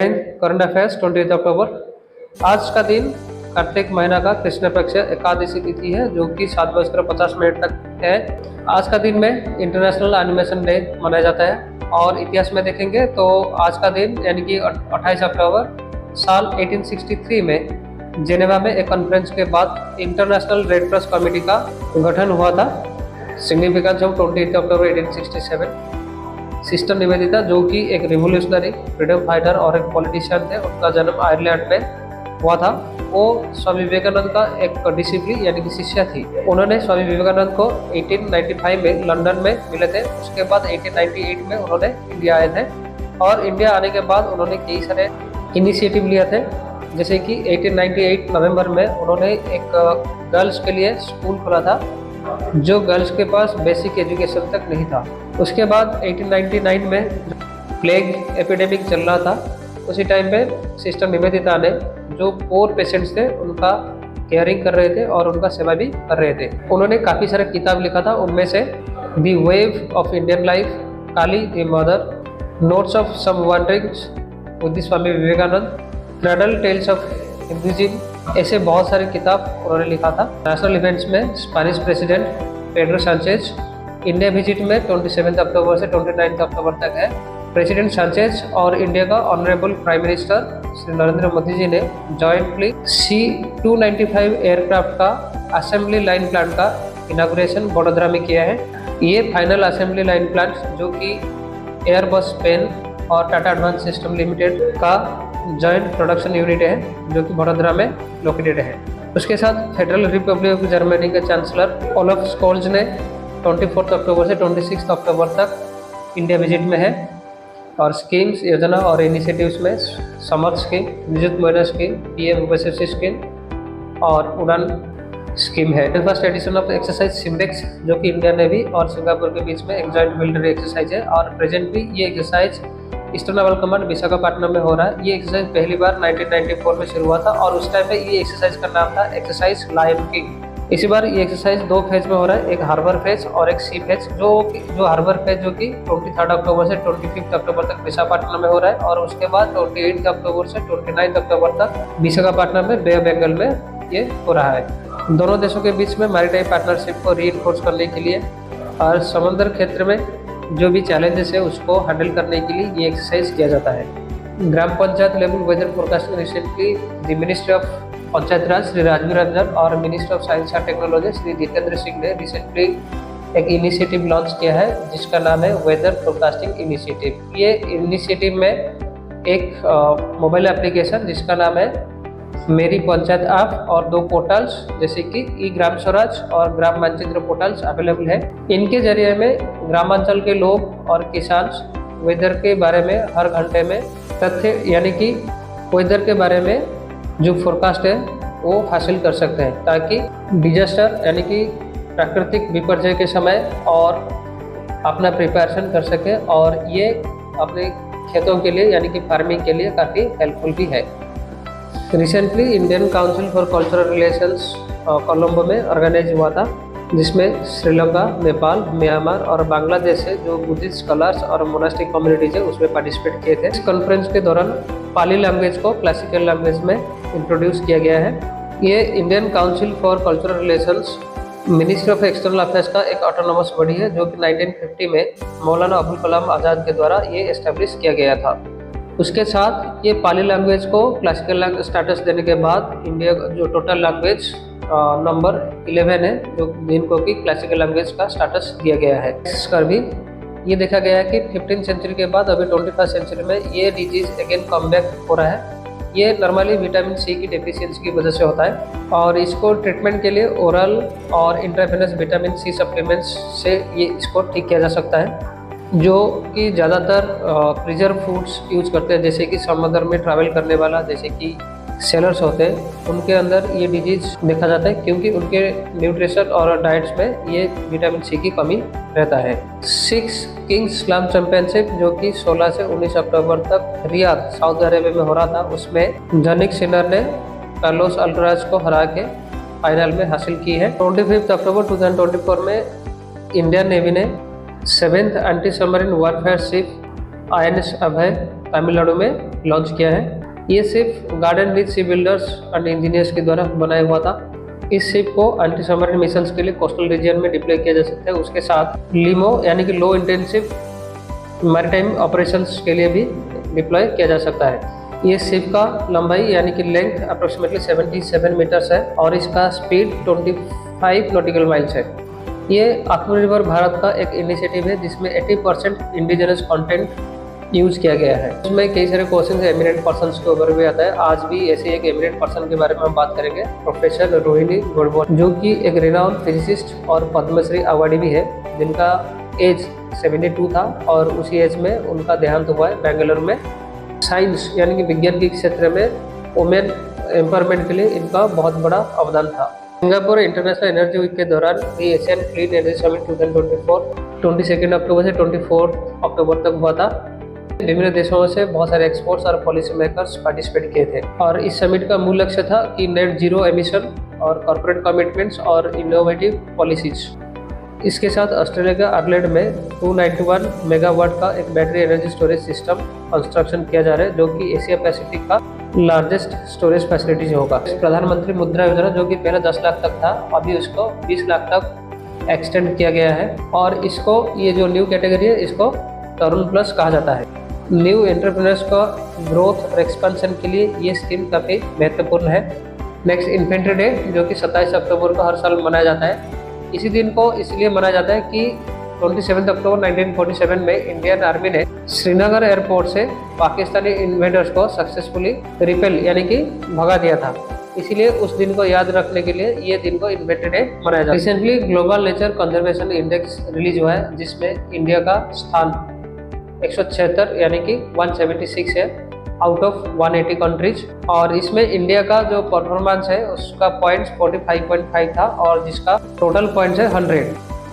Current affairs 20 अक्टूबर। आज का दिन कार्तिक महीना का कृष्ण पक्ष एकादशी तिथि है, जो कि 7:50 तक है। आज का दिन में इंटरनेशनल एनिमेशन डे मनाया जाता है। और इतिहास में देखेंगे तो आज का दिन यानी कि 28 अक्टूबर साल 1863 में जेनेवा में एक कॉन्फ्रेंस के बाद इंटरनेशनल रेड क्रॉस कमेटी का गठन हुआ था। Significance of 28 October 1867। Sister Nivedita, जो कि एक रिवोल्यूशनरी फ्रीडम फाइटर और एक पॉलिटिशियन थे, उनका जन्म आयरलैंड में हुआ था। वो स्वामी विवेकानंद का एक डिसिप्लिन यानी कि शिष्या थी। उन्होंने स्वामी विवेकानंद को 1895 में लंदन में मिले थे। उसके बाद 1898 में उन्होंने इंडिया आए थे और इंडिया आने के बाद उन्होंने कई सारे इनिशिएटिव लिए थे। जैसे कि 1898 नवंबर में उन्होंने एक गर्ल्स के लिए स्कूल खोला था, जो गर्ल्स के पास बेसिक एजुकेशन तक नहीं था। उसके बाद 1899 में प्लेग एपिडेमिक चल रहा था। उसी टाइम पे सिस्टर निवेदिता ने जो पोर पेशेंट्स थे उनका केयरिंग कर रहे थे और उनका सेवा भी कर रहे थे। उन्होंने काफ़ी सारा किताब लिखा था, उनमें से the wave of Indian life, Kali the mother, notes of some wanderings with Swami Vivekananda, cradle tales of Hinduism, ऐसे बहुत सारे किताब उन्होंने लिखा था। नेशनल इवेंट्स में Spanish president Pedro Sanchez India visit में 27 अक्टूबर से 29 अक्टूबर तक है। प्रेसिडेंट सांचेज और इंडिया का honourable prime minister Shri Narendra Modi ji ने जॉइंटली C-295 एयरक्राफ्ट का असेंबली लाइन प्लांट का इनाग्रेशन वडोदरा में किया है। ये फाइनल असेंबली लाइन प्लांट जो कि एयरबस पेन और टाटा एडवांस सिस्टम लिमिटेड का जॉइंट प्रोडक्शन यूनिट है, जो कि वडोदरा में लोकेटेड है। उसके साथ फेडरल रिपब्लिक ऑफ जर्मनी के चांसलर ओलफ स्कोल्ज ने 24 अक्टूबर से 26 अक्टूबर तक इंडिया विजिट में है। और स्कीम्स, योजना और इनिशिएटिव्स में समर्थ स्कीम, निजुत महिला स्कीम, PM उपस्थिति स्कीम और उड़ान स्कीम है। First edition of exercise SIMBEX, जो कि इंडिया नेवी और सिंगापुर के बीच में एक जॉइंट मिलिट्री एक्सरसाइज है। और प्रेजेंटली ये exercise eastern naval command Visakhapatnam में हो रहा है। ये एक्सरसाइज पहली बार 1994 में शुरू हुआ था और उस टाइम पे ये एक्सरसाइज का नाम था एक्सरसाइज लायन किंग। इसी बार ये एक्सरसाइज 2 फेज में हो रहा है, एक हार्बर फेज और एक सी फेज। जो हार्बर फेज जो कि 23 अक्टूबर से 25 अक्टूबर तक विशाखापट्टनम में हो रहा है और उसके बाद 28 अक्टूबर से 29 अक्टूबर तक विशाखापट्टनम में बे ऑफ बंगाल में ये हो रहा है। दोनों देशों के बीच में मैरीटाइम पार्टनरशिप को रीइंफोर्स करने के लिए और समुद्र क्षेत्र में जो भी चैलेंजेस है उसको हैंडल करने के लिए ये एक्सरसाइज किया जाता है। Gram panchayat level weather forecasting recently the ministry of Panchayat Raj Shri Rajveer Ranjan और minister of science and technology Shri Jitendra Singh ने रिसेंटली एक इनिशिएटिव लॉन्च किया है, जिसका नाम है वेदर फोरकास्टिंग इनिशिएटिव। ये इनिशिएटिव में एक मोबाइल एप्लीकेशन जिसका नाम है मेरी पंचायत ऐप और 2 पोर्टल्स जैसे कि ई ग्राम स्वराज और ग्राम मानचित्र पोर्टल्स अवेलेबल है। इनके जरिए में ग्रामांचल के लोग और किसान वेदर के बारे में हर घंटे में तथ्य यानी कि वेदर के बारे में जो फोरकास्ट है वो हासिल कर सकते हैं, ताकि डिजास्टर यानी कि प्राकृतिक विपर्यय के समय और अपना प्रिपरेशन कर सके। और ये अपने खेतों के लिए यानी कि फार्मिंग के लिए काफ़ी हेल्पफुल भी है। Recently Indian council for cultural relations Colombo में ऑर्गेनाइज हुआ था, जिसमें श्रीलंका, नेपाल, म्यांमार और बांग्लादेश से जो बुद्धिस्ट स्कॉलर्स और मोनास्टिक कम्युनिटीज है उसमें पार्टिसिपेट किए थे। इस कॉन्फ्रेंस के दौरान पाली लैंग्वेज को क्लासिकल लैंग्वेज में इंट्रोड्यूस किया गया है। ये Indian council for cultural relations ministry of external affairs का एक ऑटोनोमस बॉडी है, जो कि 1950 में मौलाना अबुल कलाम आज़ाद के द्वारा ये एस्टेब्लिश किया गया था। उसके साथ ये पाली लैंग्वेज को क्लासिकल स्टेटस देने के बाद इंडिया जो टोटल लैंग्वेज नंबर 11 है, जो जिनको कि क्लासिकल लैंग्वेज का स्टेटस दिया गया है। इसका भी ये देखा गया है कि 15th सेंचुरी के बाद अभी 21st सेंचुरी में ये डिजीज अगेन कमबैक हो रहा है। ये नॉर्मली विटामिन सी की डेफिशिएंसी की वजह से होता है और इसको ट्रीटमेंट के लिए ओरल और इंट्रावेनस विटामिन सी सप्लीमेंट्स से ये इसको ठीक किया जा सकता है, जो कि ज़्यादातर प्रिजर्व फूड्स यूज करते हैं, जैसे कि समुद्र में ट्रैवल करने वाला जैसे कि सेलर्स होते हैं, उनके अंदर ये डिजीज देखा जाता है, क्योंकि उनके न्यूट्रिशन और डाइट्स में ये विटामिन सी की कमी रहता है। 6 किंग्स स्लैम चैंपियनशिप जो कि 16 से 19 अक्टूबर तक रियाद सऊदी अरेबिया में हो रहा था, उसमें जनिक सिनर ने कार्लोस अल्काराज को हरा के फाइनल में हासिल की है। 25 अक्टूबर 2024 में इंडियन नेवी ने 7th anti submarine warfare ship INS Abhay Tamil Nadu में लॉन्च किया है। ये ship Garden Reach Shipbuilders and Engineers के द्वारा बनाया हुआ था। इस शिप को एंटी सबमरीन मिशंस के लिए कोस्टल रीजन में डिप्लॉय किया जा सकता है। उसके साथ लीमो यानी कि लो इंटेंसिव मैरीटाइम ऑपरेशंस के लिए भी डिप्लॉय किया जा सकता है। ये शिप का लंबाई यानी कि लेंथ अप्रोक्सीमेटली 77 मीटर्स है और इसका स्पीड 25 नॉटिकल माइल्स है। ये आत्मनिर्भर भारत का एक इनिशिएटिव है जिसमें 80% इंडिजिनस कंटेंट यूज किया गया है। इसमें कई सारे क्वेश्चन एमिनेंट पर्सन्स के ऊपर भी आता है। आज भी ऐसे एक एमिनेंट पर्सन के बारे में हम बात करेंगे, प्रोफेसर रोहिणी गोडबोले, जो कि एक रिनाउंड फिजिसिस्ट और पद्मश्री अवार्डी भी है, जिनका एज 72 था और उसी एज में उनका देहांत हुआ है बेंगलुरु में। साइंस यानी कि विज्ञान के क्षेत्र में वुमेन एम्पावरमेंट के लिए इनका बहुत बड़ा अवदान था। सिंगापुर इंटरनेशनल एनर्जी वीक के दौरान ये एशियन क्लीन एनर्जी समिट 2024 22 अक्टूबर से 24 अक्टूबर तक हुआ था। विभिन्न देशों से बहुत सारे एक्सपर्ट्स और पॉलिसी मेकर्स पार्टिसिपेट किए थे और इस समिट का मूल लक्ष्य था कि नेट जीरो एमिशन और कॉर्पोरेट कमिटमेंट्स और इनोवेटिव पॉलिसीज। इसके साथ ऑस्ट्रेलिया के एडलेड में 291 मेगावाट का एक battery energy storage system construction किया जा रहा है, जो कि एशिया पैसिफिक का लार्जेस्ट स्टोरेज फैसिलिटीज होगा। प्रधानमंत्री मुद्रा योजना, जो कि पहले 10 लाख तक था, अभी उसको 20 लाख तक एक्सटेंड किया गया है और इसको ये जो न्यू कैटेगरी है इसको तरुण प्लस कहा जाता है। न्यू एंटरप्रेन्योर्स का ग्रोथ और एक्सपेंशन के लिए ये स्कीम काफ़ी महत्वपूर्ण है। नेक्स्ट इन्फेंट्री डे, जो कि 27 अक्टूबर को हर साल मनाया जाता है। इसी दिन को इसलिए मनाया जाता है कि 27 अक्टूबर 1947 में इंडियन आर्मी ने श्रीनगर एयरपोर्ट से पाकिस्तानी इन्वेडर्स को सक्सेसफुली रिपेल यानी कि भगा दिया था। इसीलिए उस दिन को याद रखने के लिए ये दिन को इन्फेंट्री डे मनाया जाता है। Recently global nature conservation index release हुआ है, जिसमें इंडिया का स्थान 176 यानी कि 176 है आउट ऑफ 180 कंट्रीज और इसमें इंडिया का जो परफॉर्मेंस है उसका पॉइंट्स 45.5 था और जिसका टोटल पॉइंट्स है 100।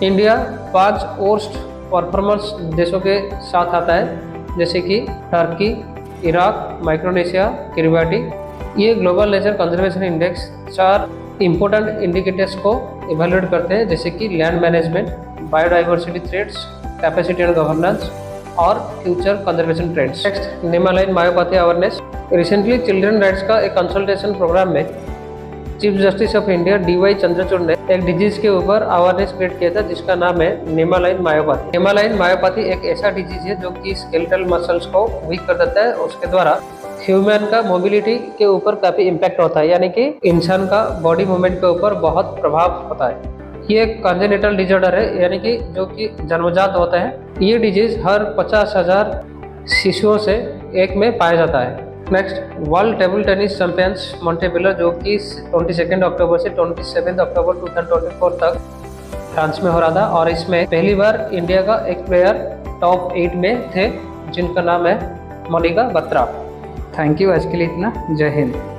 इंडिया 5 वर्स्ट परफॉर्मेंस देशों के साथ आता है, जैसे कि टर्की, इराक, माइक्रोनेशिया, किरिबाटी। ये global nature conservation index 4 important indicators को इवेल्युएट करते हैं, जैसे कि land management, biodiversity threats, capacity and governance और future conservation trends. Next, nemaline myopathy awareness. Recently children rights का एक कंसल्टेशन प्रोग्राम में chief justice of India DY Chandrachud ने एक डिजीज के ऊपर अवेयरनेस क्रिएट किया था, जिसका नाम है निमालाइन मायोपैथी। निमालाइन मायोपैथी एक ऐसा डिजीज है जो कि स्केलेटल मसल्स को वीक कर देता है। उसके द्वारा ह्यूमन का मोबिलिटी के ऊपर काफी इम्पैक्ट होता है, यानी कि इंसान का बॉडी मूवमेंट के ऊपर बहुत प्रभाव होता है। ये एक कंजेनिटल डिजॉर्डर है, यानी कि जो कि जन्मजात होता है। ये डिजीज हर 50,000 शिशुओं से एक में पाया जाता है। Next, world table tennis champions Montpellier, जो कि 22 अक्टूबर से 27 अक्टूबर 2024 तक फ्रांस में हो रहा था और इसमें पहली बार इंडिया का एक प्लेयर टॉप 8 में थे, जिनका नाम है मोनिका बत्रा। थैंक यू, आज के लिए इतना। जय हिंद।